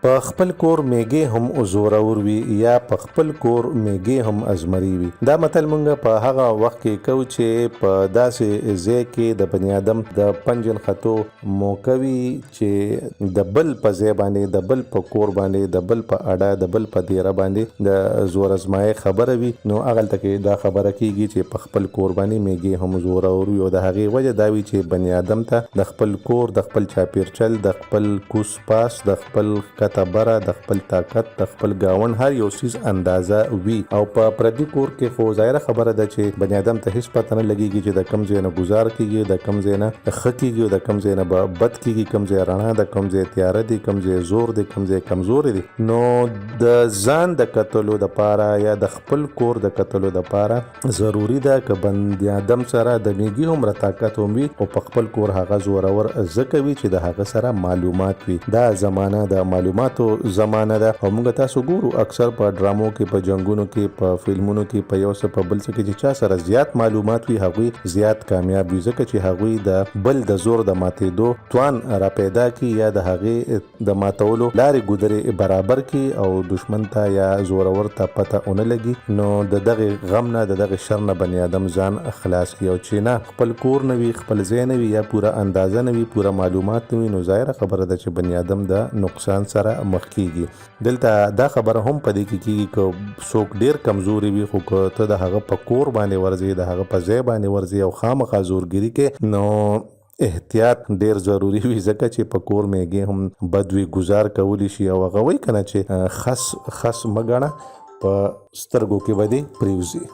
په خپل کور میږي هم زورور وي یا په خپل کور میږي هم ازمري وي. دا متل مونږ په هغه وخت کې کو چې په داسې ځای کې د بنی آدم د پنجن خطو موقع وي چې د بل په ځای باندې د بل په کور باندې د بل په اډه د بل په دیره باندې د زور ازمایي خبره وي. نو هغلته کې دا خبره کیږي چې په خپل کور باندې میږي هم زورور وي او د هغې وجه دا وي چې بنی آدم ته د خپل کور د خپل چاپیرچل د خپل کوس پاس د خپل کتبره د خپل طاقت د خپل گاون هر یو سیز اندازه وي. او په پردي کور کې خو ظاهره خبره ده چې بنی آدم ته هیڅ پته نه لګیږي چې د کم ځای نه گزار کیږي د کم ځای نه ښه کیږي د کم ځای نه بد کیږي کم ځای رڼا ده کم ځای تیاره دي کم ځای زور دی کم ځای کمزوري دي. نو د ځان د کتلو د پاره یا د خپل کور د کتلو د پاره ضروری ده که بنی آدم سره د میږي هم طاقت هم وي او په خپل کور هغه زورور ځکه وي چې د هغه سره معلومات وي. دا زمانہ د معلوماتو زمانہ ده او موږ تاسو ګورو اکثر په ډرامو کې په جنگونو کې په فلمونو کې په یو څه په بل څه کې چې چا سره زیات معلومات وي هغوی زیات کامیاب وي ځکه چې هغوی د بل د زور د ماتېدو توان را پیدا کی یا د هغې د ماتولو لارې ګودرې برابر کی او دشمن ته یا زورور ته پته ونه لګي. نو د دغه غم نه د دغه شر نه بنی آدم ځان خلاص کی او چې نه خپل کور نه وي خپل ځای نه وي یا پوره اندازه نه وي پوره معلومات نه وي نو ظاهره خبره ده چې بنی آدم د نقصان سره مخ کیږي. دلته دا خبره هم پدې کې کیږي که څوک ډیر کمزوري وي خو که ته د هغه په کور باندې ورځي د هغه په ځای باندې ورځي او خامخا زورګیري کې نو احتیاط ډیر ضروری وي ځکه چې په کور میږي هم بد وي گزار کولی شي او هغه وایي کنه چې خس مګنه په سترګو کې ودی پریوزي.